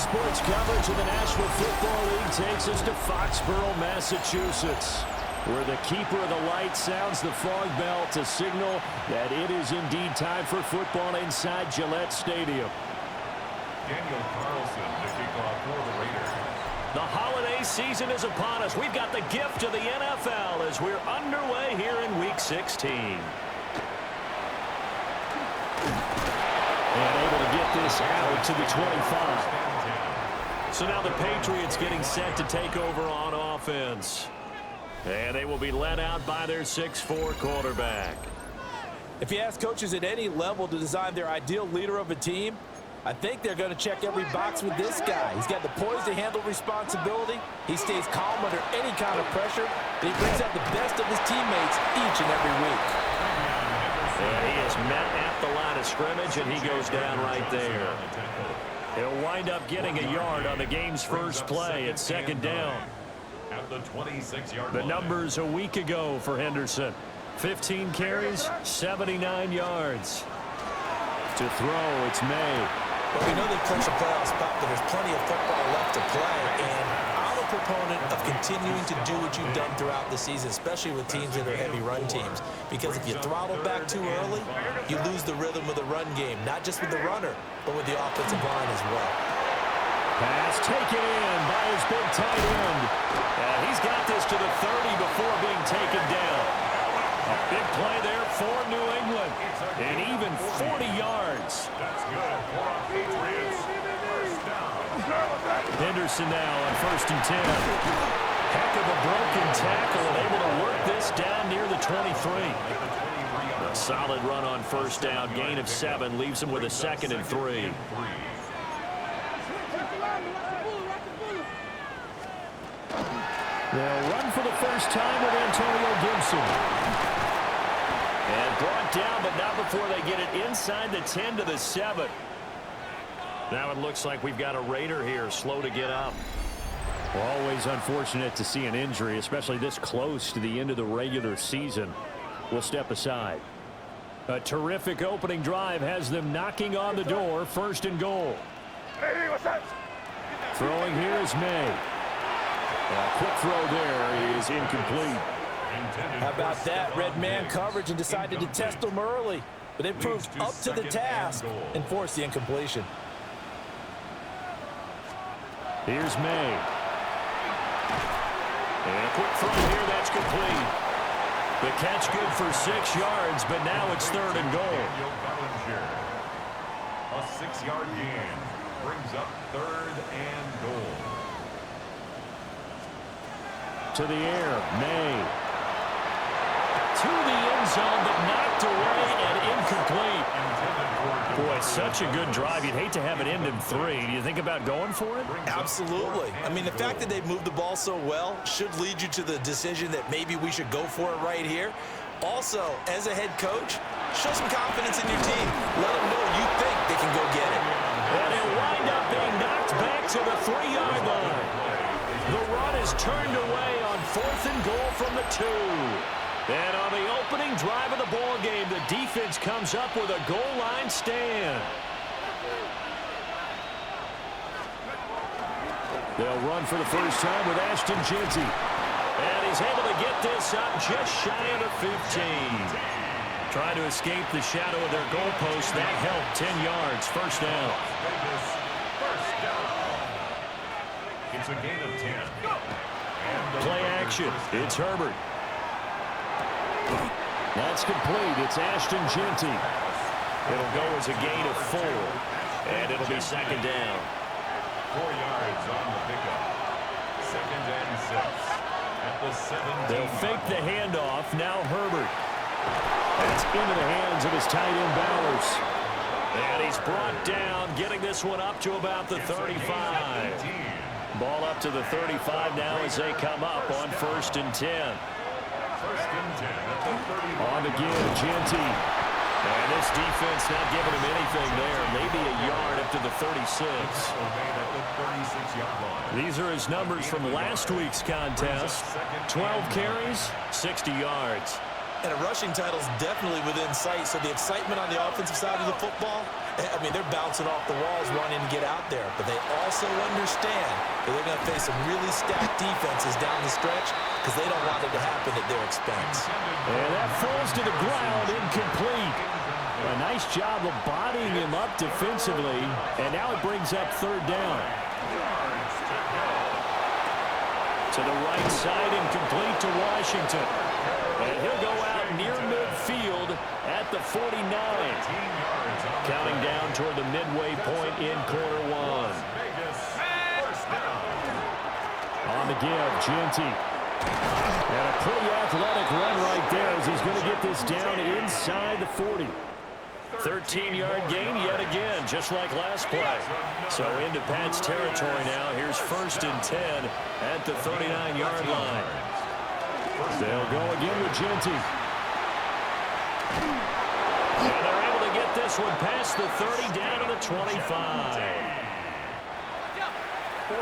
sports coverage of the National Football League takes us to Foxborough, Massachusetts, where the keeper of the light sounds the fog bell to signal that it is indeed time for football inside Gillette Stadium. Daniel Carlson to kick off for the Raiders. The holiday season is upon us. We've got the gift of the NFL as we're underway here in Week 16. And able to get this out to the 25. So now the Patriots getting set to take over on offense. And they will be led out by their 6'4" quarterback. If you ask coaches at any level to design their ideal leader of a team, I think they're going to check every box with this guy. He's got the poise to handle responsibility. He stays calm under any kind of pressure. And he brings out the best of his teammates each and every week. And he is met at the line of scrimmage, and he goes down right there. He'll wind up getting a yard on the game's first play at second down. At the 26-yard The line. numbers a week ago for Henderson. 15 carries, 79 yards. To throw, it's May. Well, we know they've clinched a playoff spot, but there's plenty of football left to play. And I'm a proponent of continuing to do what you've done throughout the season, especially with teams that are heavy run teams. Because if you throttle back too early, you lose the rhythm of the run game, not just with the runner, but with the offensive line as well. Pass taken in by his big tight end. He's got this to the 30 before being taken down. A big play there for New England. And even 40 yards. That's good for our Patriots. First down. Henderson now on 1st and 10. Heck of a broken tackle and able to work this down near the 23. A solid run on first down. Gain of 7 leaves him with a 2nd and 3. They'll run for the first time with Antonio Gibson. And brought down, but not before they get it inside the 10 to the 7. Now it looks like we've got a Raider here, slow to get up. Always unfortunate to see an injury, especially this close to the end of the regular season. We'll step aside. A terrific opening drive has them knocking on the door, 1st and goal. Throwing here is May. A quick throw there is incomplete. How about that? Red man coverage and decided to test them early. But it proved up to the task and forced the incompletion. Here's May. And a quick throw here, that's complete. The catch good for 6 yards, but now it's 3rd and goal. A 6-yard gain brings up 3rd and goal. To the air, May. To the end zone, but knocked away and incomplete. Boy, such a good drive. You'd hate to have it end in 3. Do you think about going for it? Absolutely. I mean, the fact that they've moved the ball so well should lead you to the decision that maybe we should go for it right here. Also, as a head coach, show some confidence in your team. Let them know you think they can go get it. And it wind up being knocked back to the 3-yard line. The run is turned away on 4th and goal from the 2. And on the opening drive of the ball game, the defense comes up with a goal line stand. They'll run for the first time with Ashton Jeanty. And he's able to get this up just shy of the 15. Trying to escape the shadow of their goalpost. That helped. 10 yards. First down. It's a gain of 10. Play action. It's Herbert. That's complete. It's Ashton Jeanty. It'll go as a gain of 4. And it'll be 2nd down. 4 yards on the pickup. 2nd and 6. At the 17. They'll fake the handoff. Now Herbert. That's into the hands of his tight end Bowers. And he's brought down, getting this one up to about the 35. Ball up to the 35 now as they come up on 1st and 10. 1st and 10 at the 30. On again, Jeanty. And this defense not giving him anything there. Maybe a yard up to the 36. These are his numbers from last week's contest. 12 carries, 60 yards. And a rushing title is definitely within sight, so the excitement on the offensive side of the football, I mean, they're bouncing off the walls wanting to get out there, but they also understand that they're going to face some really stacked defenses down the stretch because they don't want it to happen at their expense. And that falls to the ground, incomplete. A nice job of bodying him up defensively, and now it brings up third down. To the right side, incomplete to Washington. And he'll go out near midfield at the 49. Counting down toward the midway point in quarter one. On the give, Genty. And a pretty athletic run right there as he's going to get this down inside the 40. 13-yard gain yet again, just like last play. So into Pat's territory now. Here's 1st and 10 at the 39-yard line. They'll go again with Genty. And they're able to get this one past the 30 down to the 25. 14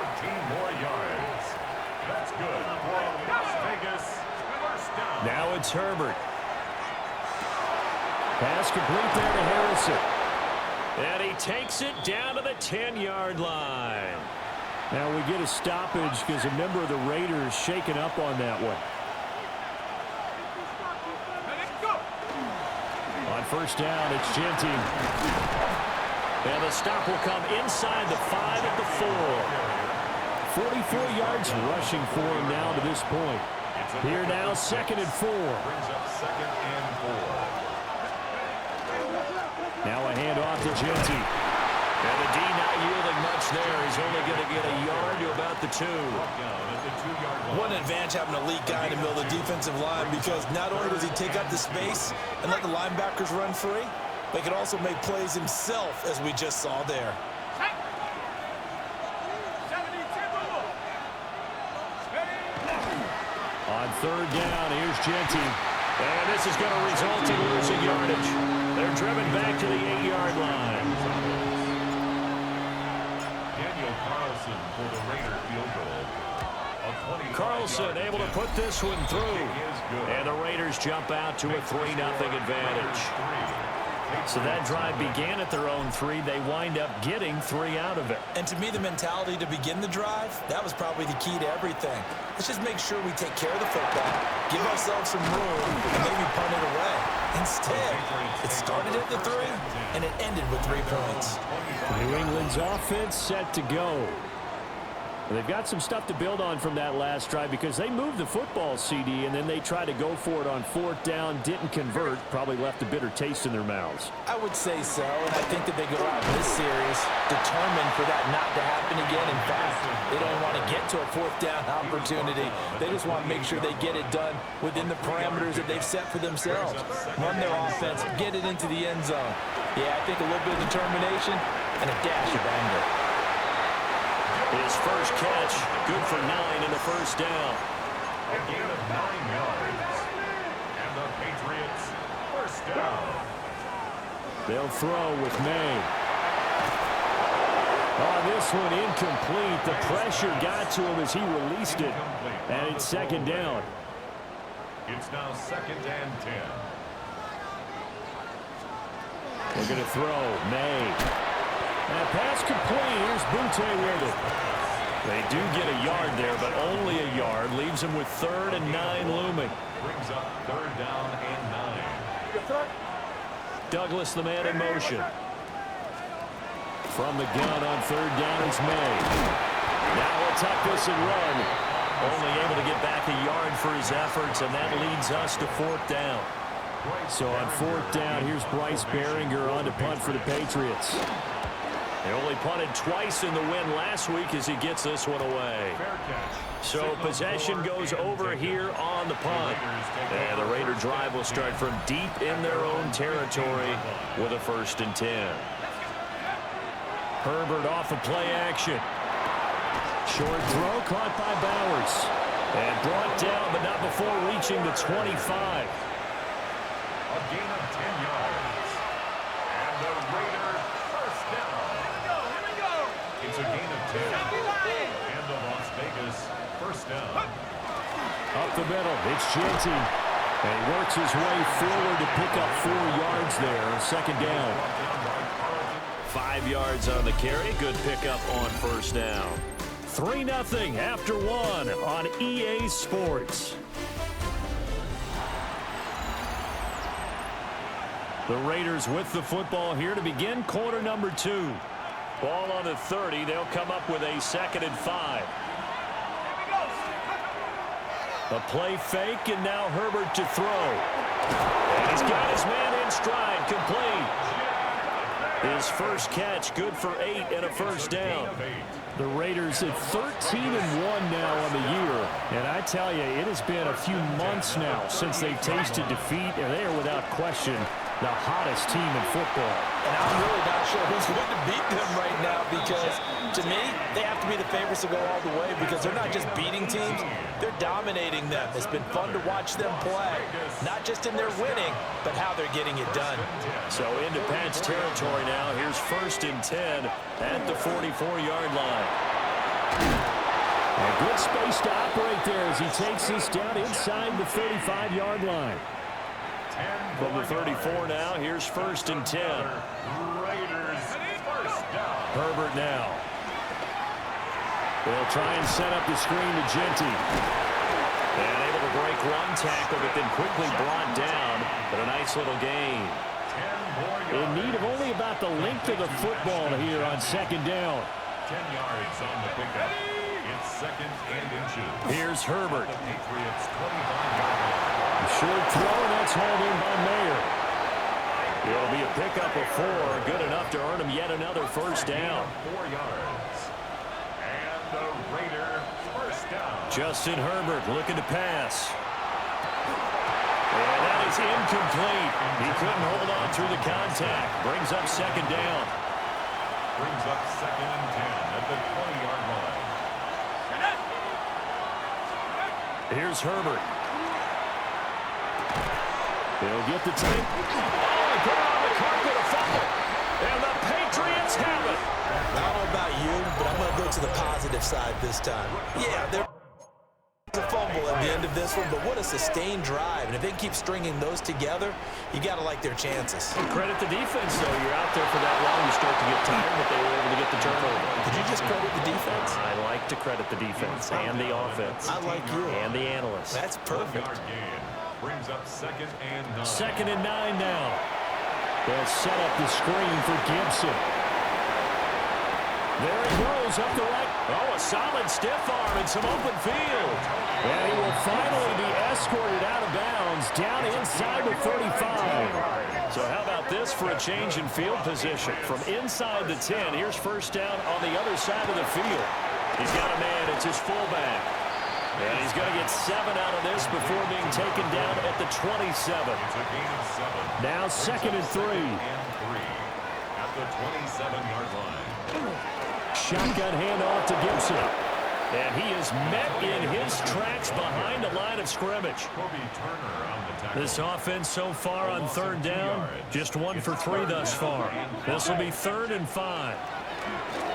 more yards. That's good for Las Vegas. First down. Now it's Herbert. Pass complete there to Harrison. And he takes it down to the 10-yard line. Now we get a stoppage because a member of the Raiders shaken up on that one. On first down, it's Genty. And the stop will come inside the 5 at the 4. 44 yards rushing for him now to this point. Here now, 2nd and 4. Brings up 2nd and 4. Now a handoff to Genty. And the D not yielding much there. He's only going to get a yard to about the 2. One advantage having a elite guy in the middle of the defensive line because not only does he take up the space and let the linebackers run free, but he can also make plays himself, as we just saw there. On third down, here's Genty. And this is going to result in losing yardage. They're driven back to the 8-yard line. Daniel Carlson for the Raider field goal. Carlson able to put this one through. And the Raiders jump out to a 3-0 advantage. So that drive began at their own 3. They wind up getting 3 out of it. And to me, the mentality to begin the drive, that was probably the key to everything. Let's just make sure we take care of the football, give ourselves some room, and maybe punt it away. Instead, it started at the 3, and it ended with 3 points. New England's offense set to go. They've got some stuff to build on from that last drive because they moved the football, CD, and then they tried to go for it on 4th down, didn't convert, probably left a bitter taste in their mouths. I would say so, and I think that they go out in this series determined for that not to happen again. In fact, they don't want to get to a 4th down opportunity. They just want to make sure they get it done within the parameters that they've set for themselves. Run their offense, get it into the end zone. Yeah, I think a little bit of determination and a dash of anger. His first catch, good for 9 and a first down. A gain of 9 yards. And the Patriots, first down. They'll throw with May. Oh, this one incomplete. The pressure got to him as he released it. And it's 2nd down. It's now 2nd and 10. We're going to throw. May. And a pass complete. Here's Butte with it. They do get a yard there, but only a yard. Leaves them with 3rd and 9 looming. Brings up 3rd down and 9. Douglas, the man in motion. From the gun on 3rd down is May. Now he'll tuck this and run. Only able to get back a yard for his efforts, and that leads us to 4th down. So on 4th down, here's Bryce Behringer on to punt for the Patriots. They only punted twice in the win last week as he gets this one away. So possession goes over here on the punt. And the Raider drive will start from deep in their own territory with a 1st and 10. Herbert off of play action. Short throw caught by Bowers. And brought down, but not before reaching the 25. A gain of 10 yards. And the Raiders, first down. It's a gain of 10. And the Las Vegas, first down. Up the middle, it's Genty. And he works his way forward to pick up 4 yards there. Second down. 5 yards on the carry. Good pickup on first down. 3-0 after 1 on EA Sports. The Raiders with the football here to begin quarter number 2. Ball on the 30. They'll come up with a 2nd and 5. A play fake, and now Herbert to throw. And he's got his man in stride, complete. His first catch, good for 8 and a first down. The Raiders at 13-1 now on the year. And I tell you, it has been a few months now since they've tasted defeat, and they are without question the hottest team in football. And I'm really not sure who's going to beat them right now because, to me, they have to be the favorites to go all the way because they're not just beating teams, they're dominating them. It's been fun to watch them play, not just in their winning, but how they're getting it done. So into Pat's territory now. Here's 1st and 10 at the 44-yard line. A good space to operate there as he takes this down inside the 35-yard line. From the 34 now, here's 1st and 10. Raiders first down. Herbert now. They'll try and set up the screen to Genty. And able to break one tackle, but then quickly brought down. But a nice little gain. In need of only about the length of the football here on 2nd down. 10 yards on the pickup. It's 2nd and inches. Here's Herbert. The Patriots 25-yard line. Short throw, and that's hauled in by Mayer. It'll be a pickup of 4, good enough to earn him yet another first down. 4 yards. And the Raider first down. Justin Herbert looking to pass. And that is incomplete. He couldn't hold on through the contact. Brings up 2nd down. Brings up 2nd and 10 at the 20-yard line. Here's Herbert. They'll get the tape. Oh, they put it on the carpet, a fumble. And the Patriots have it. I don't know about you, but I'm going to go to the positive side this time. Yeah, there's a fumble at the end of this one, but what a sustained drive. And if they keep stringing those together, you got to like their chances. Credit the defense, though. You're out there for that long, you start to get tired, but they were able to get the turnover. Did you just credit the defense? I like to credit the defense and the offense. I like you. And the analysts. That's perfect. Brings up 2nd and 9. 2nd and 9 now. They'll set up the screen for Gibson. There he goes up the right. Oh, a solid stiff arm and some open field. And he will finally be escorted out of bounds down inside the 35. So how about this for a change in field position? From inside the 10, here's first down on the other side of the field. He's got a man. It's his fullback. And he's going to get 7 out of this before being taken down at the 27. It's a gain of 7. Now 2nd and 3. At the 27-yard line. Shotgun handoff to Gibson. And he is met in his tracks behind the line of scrimmage. This offense so far on 3rd down, just 1 for 3 thus far. This will be 3rd and 5.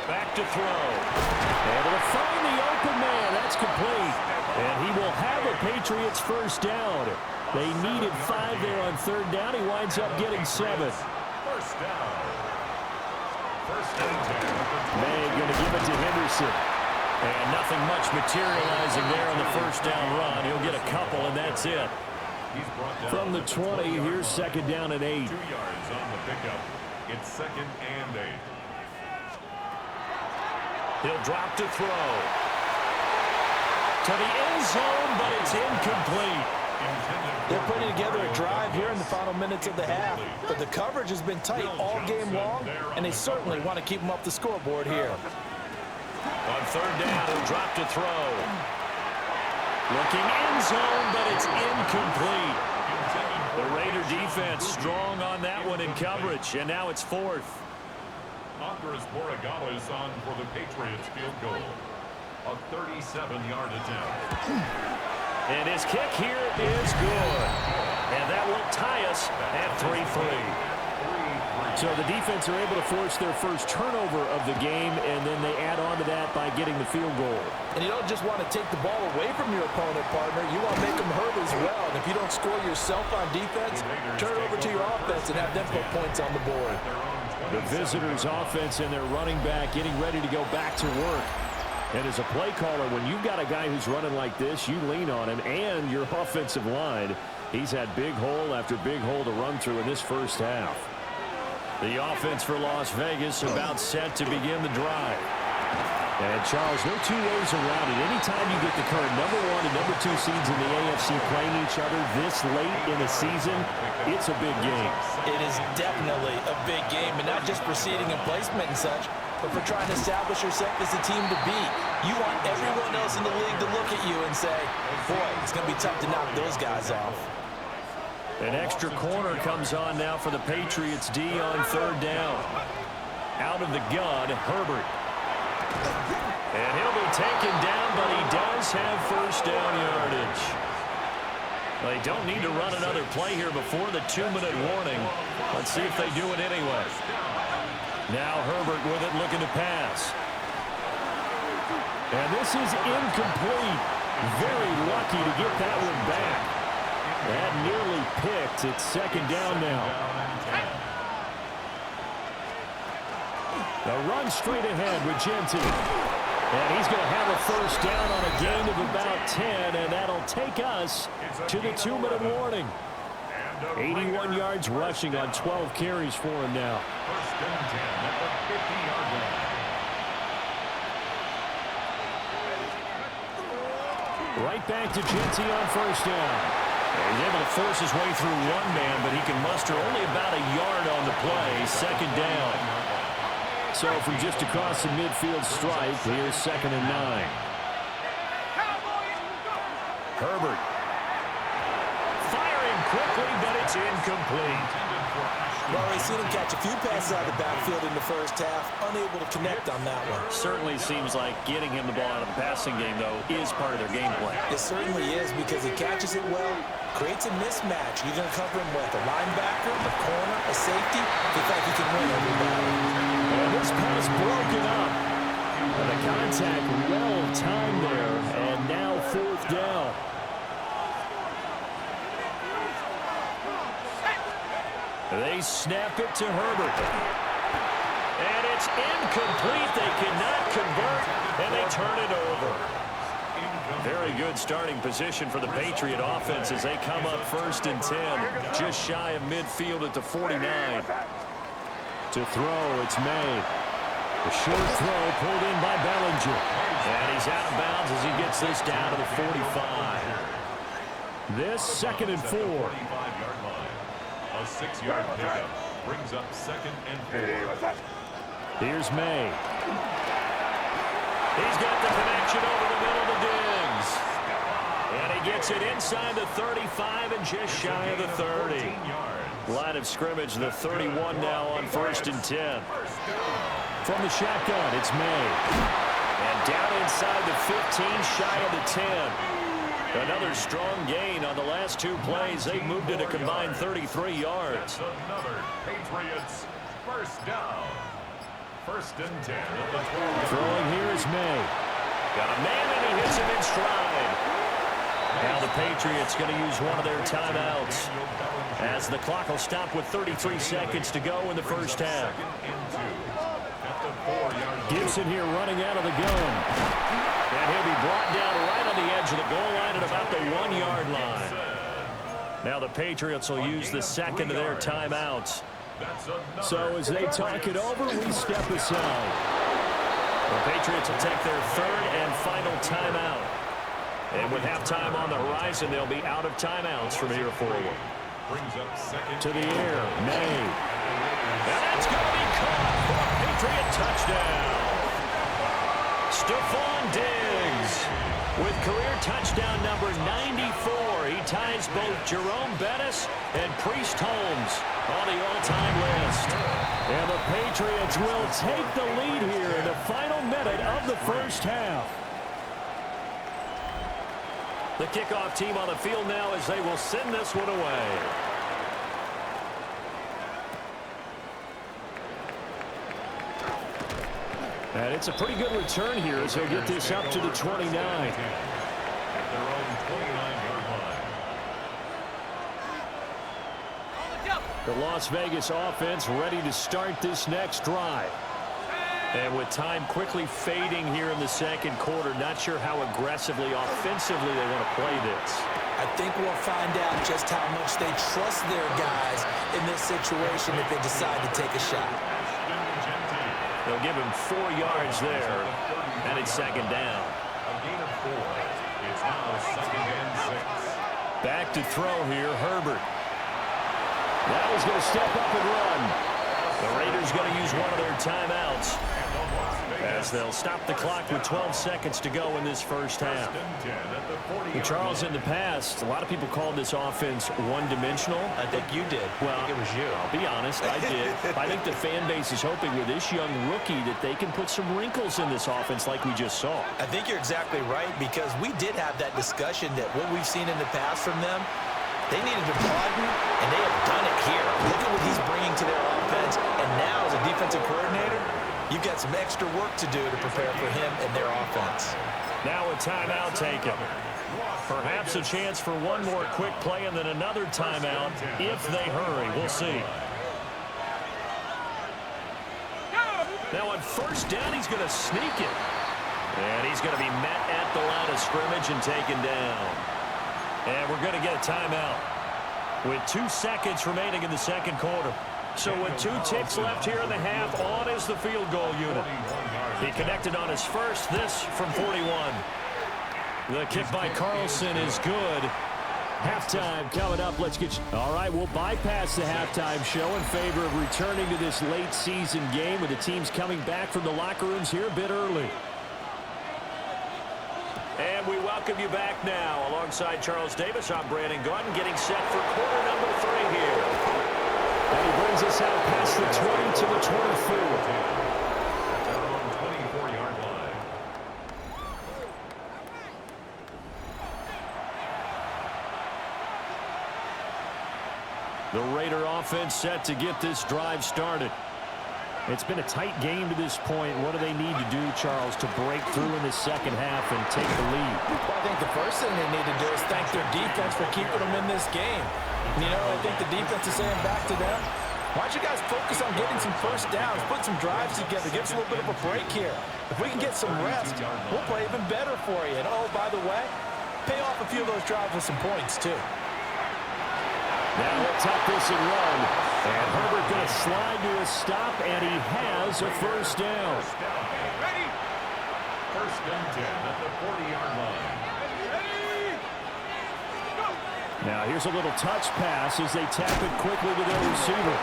Back to throw. Able to find the open man. That's complete. And he will have a Patriots first down. They needed 5 there on 3rd down. He winds up getting 7. First down. 1st and 10. May going to give it to Henderson. And nothing much materializing there on the first down run. He'll get a couple, and that's it. From the 20, here's 2nd down and 8. 2 yards on the pickup. It's 2nd and 8. He'll drop to throw. To the end zone, but it's incomplete. They're putting together a drive here in the final minutes of the half, but the coverage has been tight all game long, and they certainly want to keep them up the scoreboard here. On 3rd down, he'll drop to throw. Looking end zone, but it's incomplete. The Raider defense strong on that one in coverage, and now it's 4th. Andres Borregales on for the Patriots field goal. A 37-yard attempt. And his kick here is good. And that will tie us at 3-3. So the defense are able to force their first turnover of the game, and then they add on to that by getting the field goal. And you don't just want to take the ball away from your opponent, partner. You want to make them hurt as well. And if you don't score yourself on defense, turn it over to your offense and have them put points on the board. The visitors' offense and their running back getting ready to go back to work. And as a play caller, when you've got a guy who's running like this, you lean on him and your offensive line. He's had big hole after big hole to run through in this first half. The offense for Las Vegas about set to begin the drive. And, Charles, no two ways around it. Anytime you get the current #1 and #2 seeds in the AFC playing each other this late in the season, it's a big game. It is definitely a big game, and not just for seeding and placement and such, but for trying to establish yourself as the team to beat. You want everyone else in the league to look at you and say, boy, it's going to be tough to knock those guys off. An extra corner comes on now for the Patriots D on third down. Out of the gun, Herbert. And he'll be taken down, but he does have first down yardage. They don't need to run another play here before the 2-minute warning. Let's see if they do it anyway. Now Herbert with it, looking to pass. And this is incomplete. Very lucky to get that one back. That nearly picked. It's second down now. The run straight ahead with Gentry. And he's going to have a first down on a gain of about 10, and that'll take us to the 2-minute warning. 81 yards rushing on 12 carries for him now. First and 10 at the 50-yard line. Right back to Gentry on first down. He's able to force his way through one man, but he can muster only about a yard on the play. Second down. So from just across the midfield stripe, here's 2nd and 9. Herbert. Firing quickly, but it's incomplete. Well, we've seen him catch a few passes out of the backfield in the first half, unable to connect on that one. Certainly seems like getting him the ball out of the passing game, though, is part of their game plan. It certainly is, because he catches it well, creates a mismatch. You're going to cover him with a linebacker, a corner, a safety. They think he can win every battle. And this pass broken up. And the contact well timed there, and now 4th down. They snap it to Herbert. And it's incomplete. They cannot convert, and they turn it over. Very good starting position for the Patriot offense as they come up 1st and 10, just shy of midfield at the 49. To throw, it's May. The short throw pulled in by Bellinger. And he's out of bounds as he gets this down to the 45. This 2nd and 4. A 6-yard pickup brings up 2nd and 4. Here's May. He's got the connection over the middle to Diggs. And he gets it inside the 35 and just shy of the 30. Line of scrimmage, the 31 now on 1st and 10. From the shotgun, it's May. And down inside the 15, shy of the 10. Another strong gain on the last 2 plays. They've moved it a combined 33 yards. Another Patriots first down. 1st and 10 at the 12. Throwing here is May. Got a man and he hits him in stride. Now the Patriots going to use one of their timeouts as the clock will stop with 33 seconds to go in the first half. Gibson here running out of the gun. And he'll be brought down right on the edge of the goal line at about the 1-yard line. Now the Patriots will use the 2nd of their timeouts. So as they talk it over, we step aside. The Patriots will take their 3rd and final timeout. And with halftime on the horizon, they'll be out of timeouts from here forward. To the air, May. And that's going to be caught for a Patriot touchdown. Stephon Diggs with career touchdown number 94. He ties both Jerome Bettis and Priest Holmes on the all-time list. And the Patriots will take the lead here in the final minute of the first half. The kickoff team on the field now as they will send this one away. And it's a pretty good return here as he'll get this up to the 29. At their own 29-yard line. The Las Vegas offense ready to start this next drive. And with time quickly fading here in the second quarter, not sure how aggressively, offensively they want to play this. I think we'll find out just how much they trust their guys in this situation if they decide to take a shot. They'll give him 4 yards there, and it's second down. A gain of 4. It's now second and 6. Back to throw here, Herbert. Now he's going to step up and run. The Raiders going to use one of their timeouts as they'll stop the clock with 12 seconds to go in this first half. And Charles, in the past, a lot of people called this offense one-dimensional. I think you did. Well, I think it was you. I'll be honest, I did. I think the fan base is hoping with this young rookie that they can put some wrinkles in this offense like we just saw. I think you're exactly right, because we did have that discussion that what we've seen in the past from them, they needed to broaden, and they have done it here. Look at what he's bringing to their offense, and now as a defensive coordinator, you've got some extra work to do to prepare for him and their offense. Now a timeout taken. Perhaps a chance for one more quick play and then another timeout if they hurry. We'll see. Now on first down, he's going to sneak it. And he's going to be met at the line of scrimmage and taken down. And we're going to get a timeout with 2 seconds remaining in the second quarter. So with 2 ticks left here in the half, on is the field goal unit. He connected on his first, this from 41. The kick by Carlson is good. Halftime coming up. Let's get you. All right, we'll bypass the halftime show in favor of returning to this late season game with the teams coming back from the locker rooms here a bit early. And we welcome you back now. Alongside Charles Davis, I'm Brandon Gordon, getting set for quarter number 3 here. And he brings us out past the 20 to the 24. At their own 24-yard line. The Raider offense set to get this drive started. It's been a tight game to this point. What do they need to do, Charles, to break through in the second half and take the lead? Well, I think the first thing they need to do is thank their defense for keeping them in this game. You know, I think the defense is saying back to them, why don't you guys focus on getting some first downs, put some drives together, give us a little bit of a break here. If we can get some rest, we'll play even better for you. And, oh, by the way, pay off a few of those drives with some points, too. Now he'll tuck this and run. And Herbert going to slide to a stop, and he has a first down. Ready? First and 10 at the 40-yard line. Now here's a little touch pass as they tap it quickly to their receiver.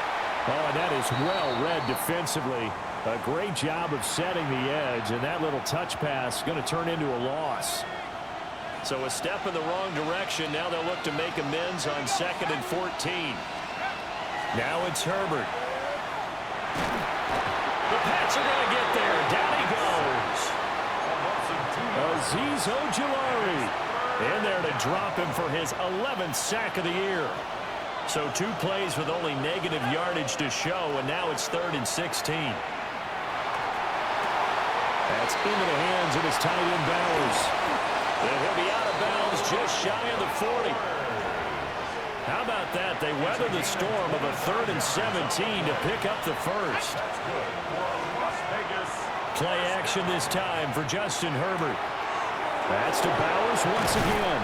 Oh, and that is well read defensively. A great job of setting the edge, and that little touch pass is going to turn into a loss. So a step in the wrong direction. Now they'll look to make amends on 2nd and 14. Now it's Herbert. The Pats are going to get there. Down he goes. Azeez Ojulari in there to drop him for his 11th sack of the year. So 2 plays with only negative yardage to show, and now it's 3rd and 16. That's into the hands of his tight end Bowers. And he'll be out of bounds just shy of the 40. How about that? They weathered the storm of a 3rd and 17 to pick up the first. Play action this time for Justin Herbert. That's to Bowers once again.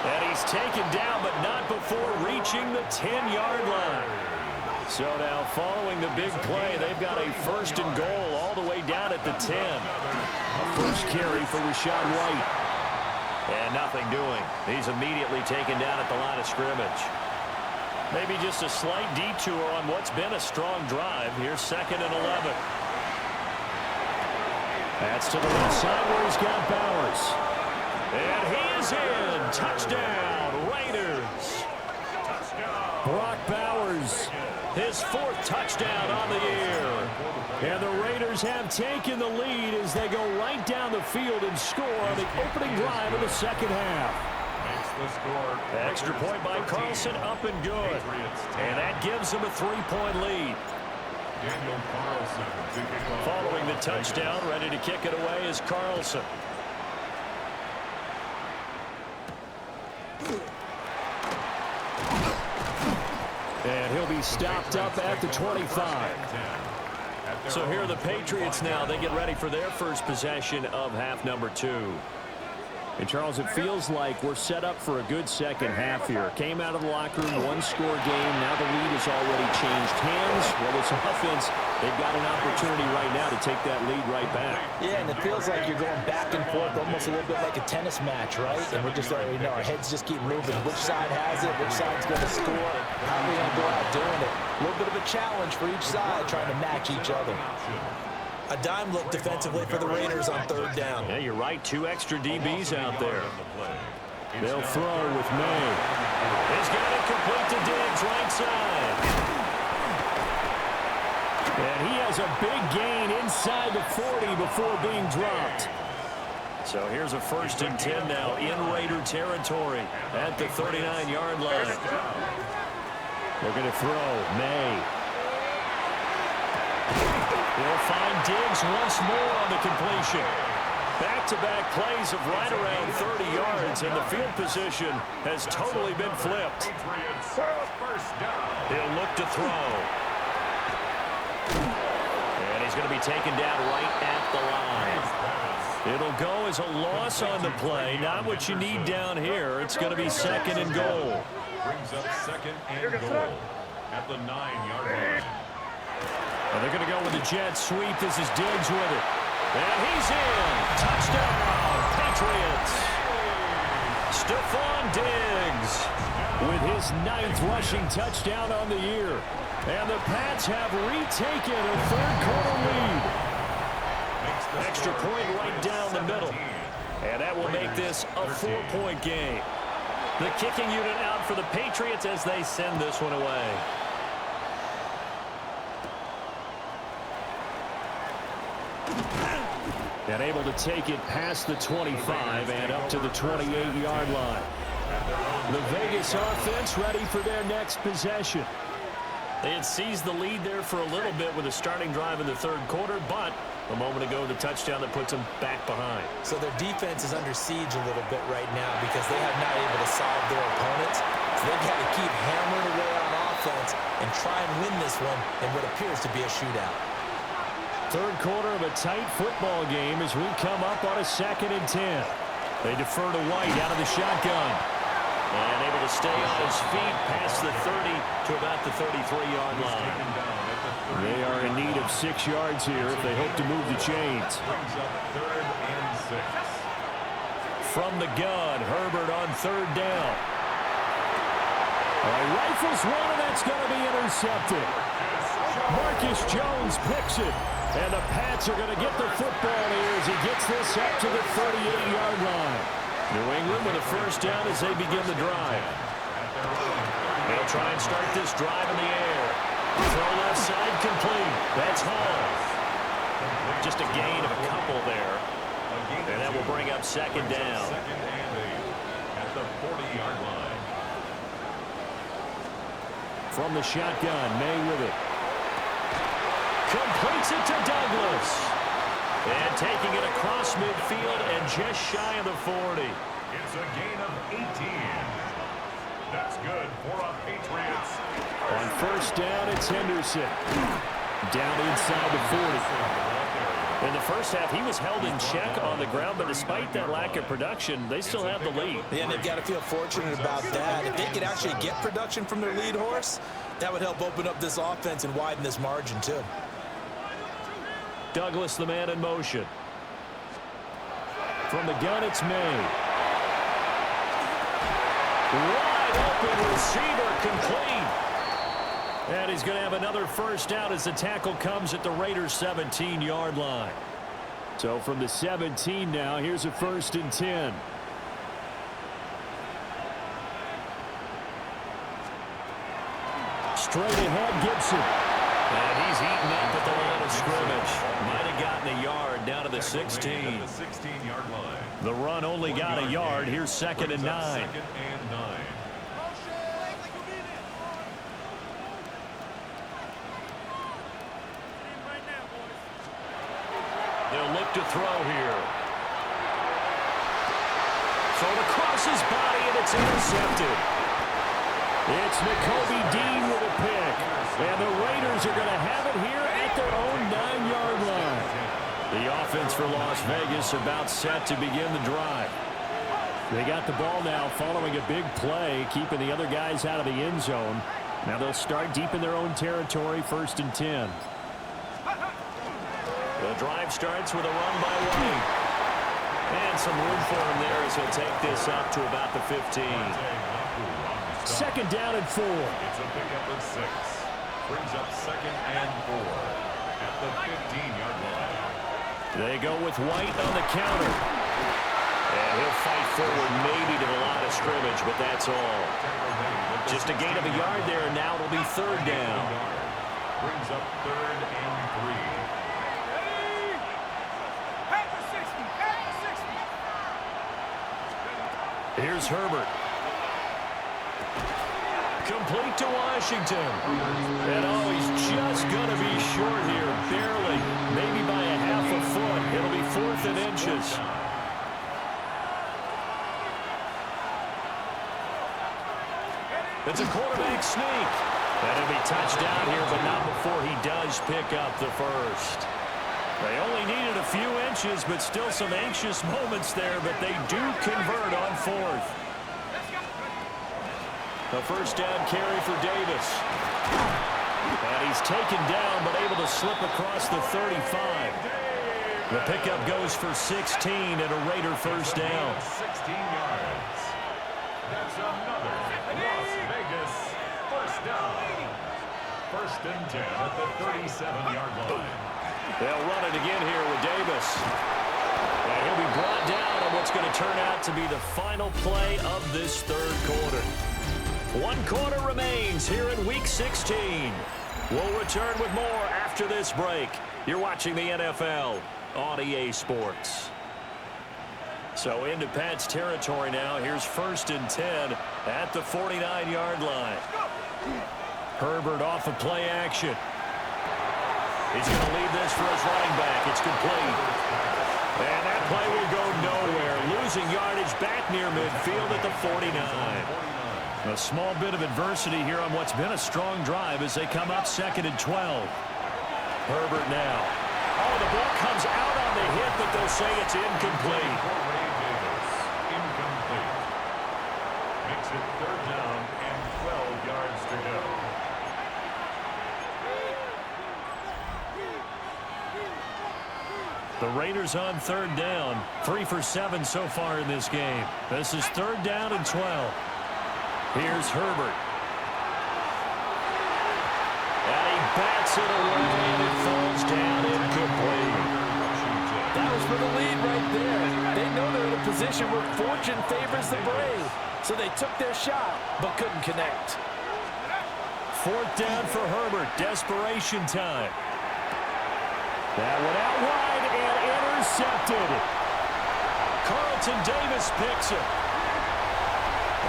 And he's taken down, but not before reaching the 10-yard line. So now following the big play, they've got a 1st and goal all the way down at the 10. First carry for Rashad White. And nothing doing. He's immediately taken down at the line of scrimmage. Maybe just a slight detour on what's been a strong drive. Here's 2nd and 11. That's to the left side where he's got Bowers. And he is in. Touchdown, Raiders. Brock Bowers, his 4th touchdown on the year. And the Raiders have taken the lead as they go right down the field and score on the opening drive of the second half. The extra point by Carlson, up and good. And that gives them a 3-point lead. Following the touchdown, ready to kick it away is Carlson. And he'll be stopped up at the 25. So here are the Patriots now. They get ready for their first possession of half number 2. And, Charles, it feels like we're set up for a good second half here. Came out of the locker room, one-score game. Now the lead has already changed hands. Well, this offense, they've got an opportunity right now to take that lead right back. Yeah, and it feels like you're going back and forth almost a little bit like a tennis match, right? And we're just, our heads just keep moving. Which side has it? Which side's going to score? How are we going to go out doing it? A little bit of a challenge for each side, trying to match each other. A dime look defensively for the Raiders on third down. Yeah, you're right. 2 extra DBs out there. They'll throw with May. He's got it complete to Diggs, right side. And he has a big gain inside the 40 before being dropped. So here's a 1st and 10 now in Raider territory at the 39-yard line. Looking to throw. May. He'll find Diggs once more on the completion. Back-to-back plays of right around 30 yards, and the field position has totally been flipped. He'll look to throw. And he's going to be taken down right at the line. It'll go as a loss on the play. Not what you need down here. It's going to be 2nd and goal. Brings up 2nd and goal at the 9-yard line. And they're going to go with the jet sweep. This is Diggs with it. And he's in. Touchdown, Patriots. Stephon Diggs with his 9th rushing touchdown on the year. And the Pats have retaken a third-quarter lead. Extra point right down the middle. And that will make this a 4-point game. The kicking unit out for the Patriots as they send this one away. And able to take it past the 25 and up to the 28-yard line. The Vegas offense ready for their next possession. They had seized the lead there for a little bit with a starting drive in the 3rd quarter, but a moment ago the touchdown that puts them back behind. So their defense is under siege a little bit right now because they have not able to solve their opponents. So they've got to keep hammering away on offense and try and win this one in what appears to be a shootout. 3rd quarter of a tight football game as we come up on a 2nd and 10. They defer to White out of the shotgun. And able to stay on his feet past the 30 to about the 33-yard line. They are in need of 6 yards here if they hope to move the chains. From the gun, Herbert on 3rd down. Rifles one, and that's going to be intercepted. Marcus Jones picks it. And the Pats are going to get the football here as he gets this up to the 38-yard line. New England with a 1st down as they begin the drive. They'll try and start this drive in the air. Throw left side complete. That's Hall. Just a gain of a couple there. And that will bring up 2nd down. At the 40-yard line. From the shotgun, May with it. Completes it to Douglas. And taking it across midfield and just shy of the 40. It's a gain of 18. That's good for a Patriots. On 1st down, it's Henderson. Down inside the 40. In the 1st half, he was held in check on the ground, but despite that lack of production, they still have the lead. Yeah, and they've got to feel fortunate about that. If they could actually get production from their lead horse, that would help open up this offense and widen this margin, too. Douglas, the man in motion. From the gun, it's May. Wide open receiver, complete. And he's going to have another 1st down as the tackle comes at the Raiders' 17-yard line. So from the 17 now, here's a 1st and 10. Straight ahead, Gibson. And he's eaten up at the line of scrimmage. Might have gotten a yard down to the 16. The run only got a yard. Here's 2nd and 9. They'll look to throw here. Thrown across his body, and it's intercepted. It's Nakobe Dean with a pick. And the Raiders are going to have it here at their own 9-yard line. The offense for Las Vegas about set to begin the drive. They got the ball now following a big play, keeping the other guys out of the end zone. Now they'll start deep in their own territory, 1st and 10. The drive starts with a run by White. And some room for him there as he'll take this up to about the 15. 2nd down and 4. It's a pickup of 6. Brings up 2nd and 4 at the 15-yard line. They go with White on the counter. And he'll fight forward maybe to the line of scrimmage, but that's all. Just a gain of a yard there, and now it'll be 3rd down. Brings up 3rd and 3. Here's Herbert. Complete to Washington. And oh, he's just going to be short here, barely. Maybe by a half a foot. It'll be 4th and inches. It's a quarterback sneak. And he'll be touched down here, but not before he does pick up the first. They only needed a few inches, but still some anxious moments there, but they do convert on 4th. The 1st down carry for Davis. And he's taken down, but able to slip across the 35. The pickup goes for 16 and a Raider 1st down. 16 yards. That's another Las Vegas 1st down. 1st and 10 at the 37-yard line. They'll run it again here with Davis. And he'll be brought down on what's going to turn out to be the final play of this 3rd quarter. 1 quarter remains here in Week 16. We'll return with more after this break. You're watching the NFL on EA Sports. So into Pat's territory now. Here's 1st and 10 at the 49-yard line. Herbert off of play action. He's going to leave this for his running back. It's complete. And that play will go nowhere. Losing yardage back near midfield at the 49. A small bit of adversity here on what's been a strong drive as they come up 2nd and 12. Herbert now. Oh, the ball comes out on the hit, but they'll say it's incomplete. Incomplete. Makes it 3rd down and 12 yards to go. The Raiders on 3rd down. 3 for 7 so far in this game. This is 3rd down and 12. Here's Herbert. And he bats it away, and it falls down incomplete. That was for the lead right there. They know they're in a position where fortune favors the brave. So they took their shot, but couldn't connect. 4th down for Herbert. Desperation time. That one out wide and intercepted. Carlton Davis picks it.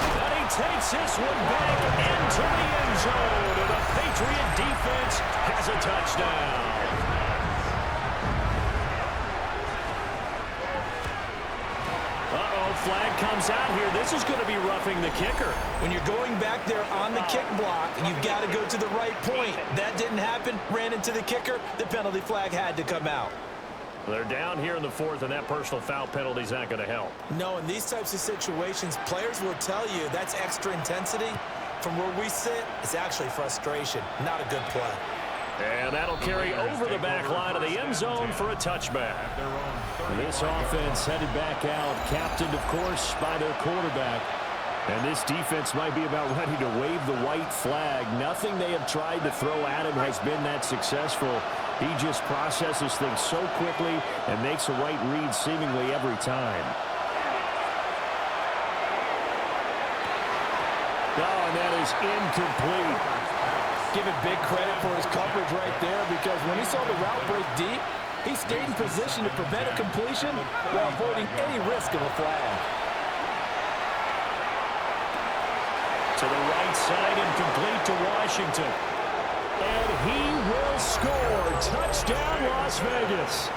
And he takes this one back into the end zone. And the Patriot defense has a touchdown. Flag comes out here. This is going to be roughing the kicker. When you're going back there on the kick block, you've got to go to the right point. That didn't happen. Ran into the kicker. The penalty flag had to come out. They're down here in the 4th, and that personal foul penalty is not going to help. No, in these types of situations, players will tell you that's extra intensity. From where we sit, it's actually frustration, not a good play. And that'll carry over the back line of the end zone for a touchback. This offense headed back out, captained, of course, by their quarterback. And this defense might be about ready to wave the white flag. Nothing they have tried to throw at him has been that successful. He just processes things so quickly and makes a right read seemingly every time. Oh, and that is incomplete. Give it big credit for his coverage right there, because when he saw the route break deep, he stayed in position to prevent a completion while avoiding any risk of a flag. To the right side and complete to Washington. And he will score. Touchdown, Las Vegas.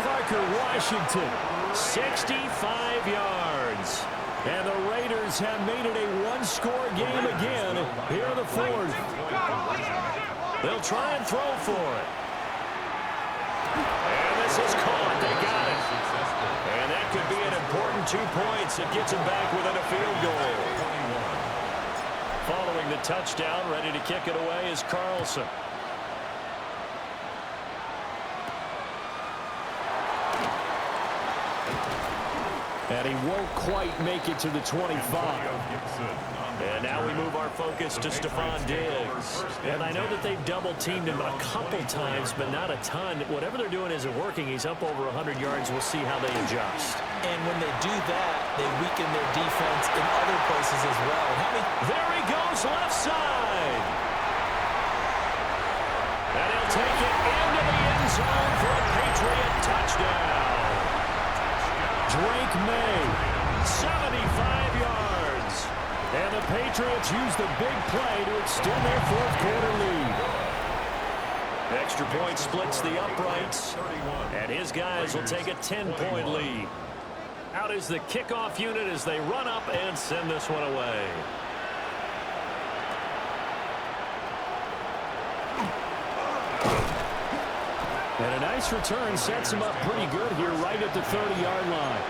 Parker, Washington, 65 yards. And the Raiders have made it a one-score game again here in the fourth. They'll try and throw for it. And this is caught. They got it. And that could be an important 2 points. It gets them back within a field goal. Following the touchdown, ready to kick it away is Carlson. And he won't quite make it to the 25. And now we move our focus to Stephon Diggs. And I know that they've double-teamed him a couple times, but not a ton. Whatever they're doing isn't working. He's up over 100 yards. We'll see how they adjust. And when they do that, they weaken their defense in other places as well. There he goes, left side. And he'll take it into the end zone for a Patriot touchdown. Drake May, 75 yards. And the Patriots use the big play to extend their fourth-quarter lead. Extra point splits the uprights, and his guys will take a 10-point lead. Out is the kickoff unit as they run up and send this one away. And a nice return sets him up pretty good here right at the 30-yard line.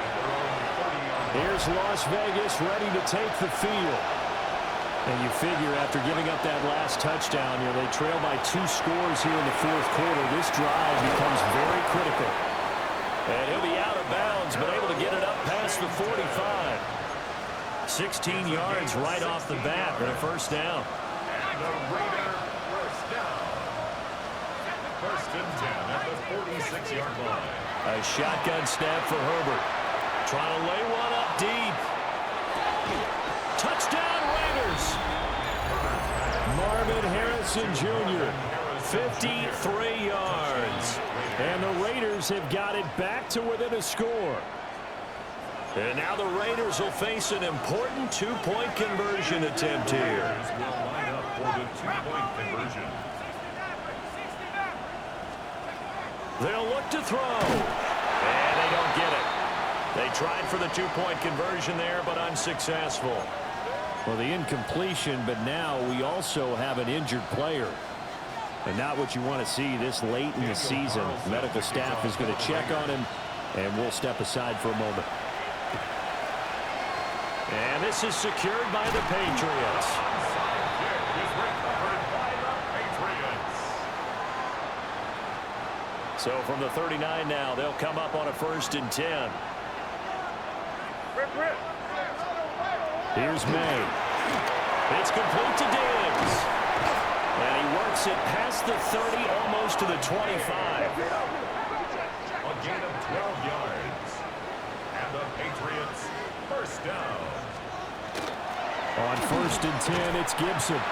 Here's Las Vegas ready to take the field. And you figure after giving up that last touchdown, they trail by 2 scores here in the fourth quarter. This drive becomes very critical. And he'll be out of bounds, but able to get it up past the 45. 16 yards right off the bat for a first down. And the Raider first down. First and 10 at the 46-yard line. A shotgun snap for Herbert. Trying to lay one up deep. Touchdown Raiders. Marvin Harrison Jr. 53 yards. And the Raiders have got it back to within a score. And now the Raiders will face an important 2-point conversion attempt here. Raiders will line up for the 2-point conversion. They'll look to throw. And they don't get it. They tried for the 2-point conversion there, but unsuccessful. Well, the incompletion, but now we also have an injured player. And not what you want to see this late in the season. Medical staff is going to check on him, and we'll step aside for a moment. And this is secured by the Patriots. So from the 39 now, they'll come up on a 1st and 10. Here's May. It's complete to Diggs. And he works it past the 30, almost to the 25. A gain of 12 yards. And the Patriots first down. On 1st and 10, it's Gibson.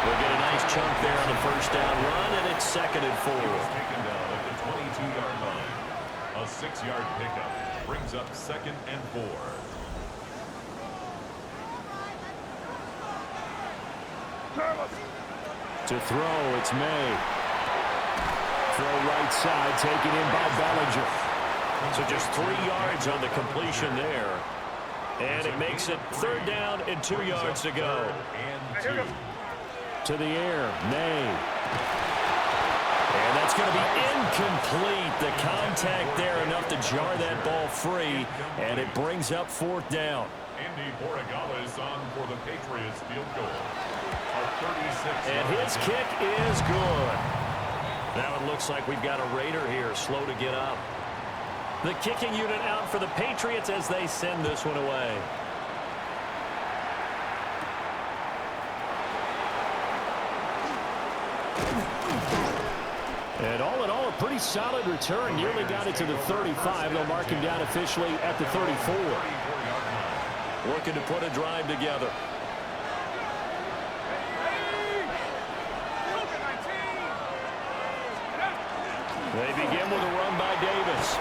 We'll get a nice chunk there on the first down run, and it's 2nd and 4. Taken down at the 22-yard line. A 6-yard pickup brings up 2nd and 4. To throw, it's May. Throw right side, taken in by Bellinger. So just 3 yards on the completion there. And it makes it 3rd down and 2 yards to go. To the air, May. And that's going to be incomplete. The contact there enough to jar that ball free. And it brings up 4th down. Andy Borregales on for the Patriots field goal. And his kick is good. Now it looks like we've got a Raider here, slow to get up. The kicking unit out for the Patriots as they send this one away. And all in all, a pretty solid return. Nearly got it to the 35. They'll mark him down officially at the 34. Looking to put a drive together. They begin with a run by Davis.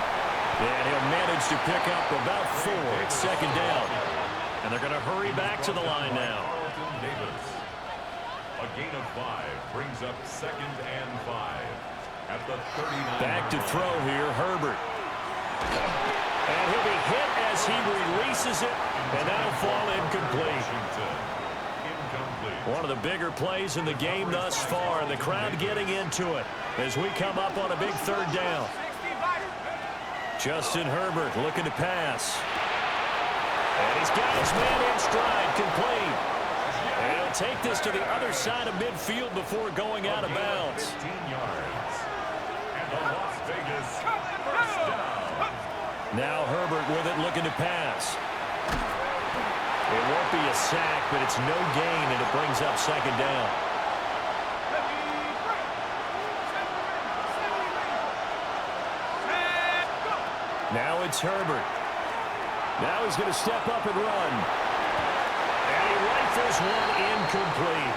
And he'll manage to pick up about 4. It's 2nd down. And they're going to hurry back to the line now. A gain of 5 brings up 2nd and 5. At the 39. Back to throw here, Herbert. And he'll be hit as he releases it, and that'll fall incomplete. One of the bigger plays in the game thus far, and the crowd getting into it as we come up on a big third down. Justin Herbert looking to pass. And he's got his man in stride, complete. And he'll take this to the other side of midfield before going out of bounds. 15 yards. And the Las Vegas first down. Now Herbert with it, looking to pass. It won't be a sack, but it's no gain, and it brings up second down. Now it's Herbert. Now he's going to step up and run. And he rifles one incomplete.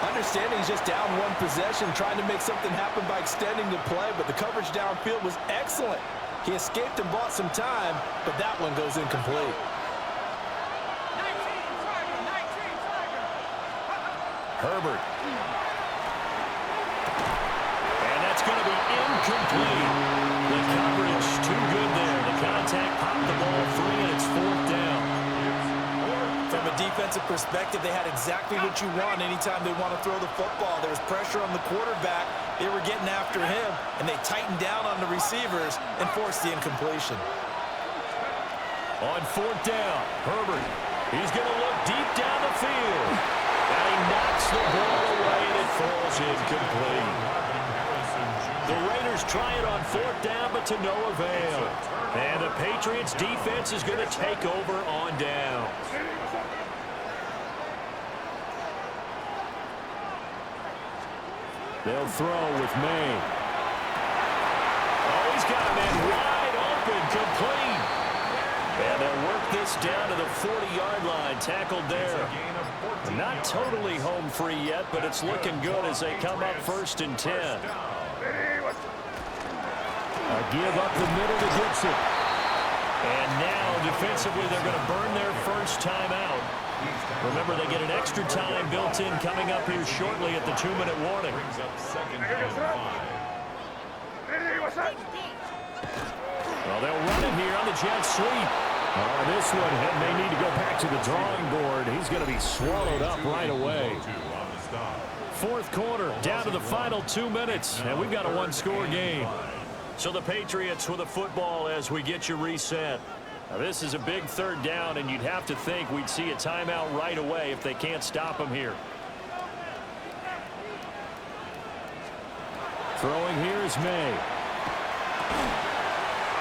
Understanding he's just down one possession, trying to make something happen by extending the play, but the coverage downfield was excellent. He escaped and bought some time, but that one goes incomplete. Herbert. And that's going to be incomplete. The coverage too good there. The contact popped the ball free, and it's fourth down. From a defensive perspective, they had exactly what you want anytime they want to throw the football. There was pressure on the quarterback. They were getting after him, and they tightened down on the receivers and forced the incompletion. On fourth down, Herbert. He's going to look deep down the field. And he knocks the ball away, and it falls incomplete. The Raiders try it on fourth down, but to no avail. And the Patriots defense is going to take over on downs. They'll throw with May. Oh, he's got a man wide open, complete. And they'll work this down to the 40-yard line, tackled there. Not totally home free yet, but it's looking good as they come up first and 10. A give up the middle to Gibson. And now, defensively, they're going to burn their first timeout. Remember, they get an extra time built in coming up here shortly at the 2-minute warning. Brings up second down 5. Well, they'll run it here on the jet sweep. This one may need to go back to the drawing board. He's going to be swallowed up right away. Fourth quarter, down to the final 2 minutes, and we've got a one-score game. So the Patriots with a football as we get you reset. Now, this is a big third down, and you'd have to think we'd see a timeout right away if they can't stop them here. Throwing here is May.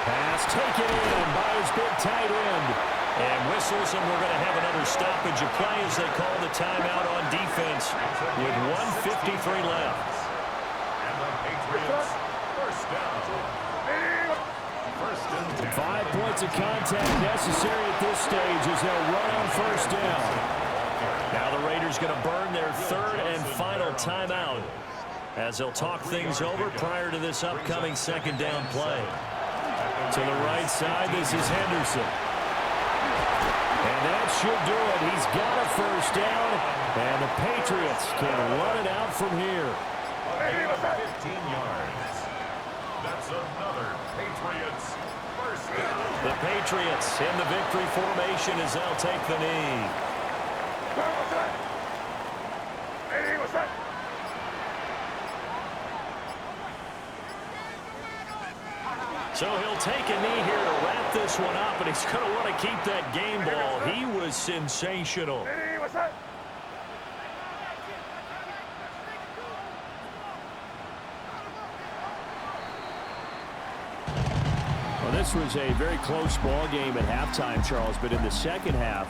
Pass taken in by his big tight end. And whistles, and we're going to have another stoppage of play as they call the timeout on defense with 1:53 left. And the Patriots first down. First and 10. 5 points of contact necessary at this stage as they'll run on first down. Now the Raiders going to burn their third and final timeout as they'll talk things over prior to this upcoming second down play. To the right side, this is Henderson. And that should do it. He's got a first down, and the Patriots can run it out from here. 15 yards. That's another Patriots first down. The Patriots in the victory formation as they'll take the knee. So he'll take a knee here to wrap this one up, and he's going to want to keep that game ball. He was sensational. Well, this was a very close ball game at halftime, Charles, but in the second half,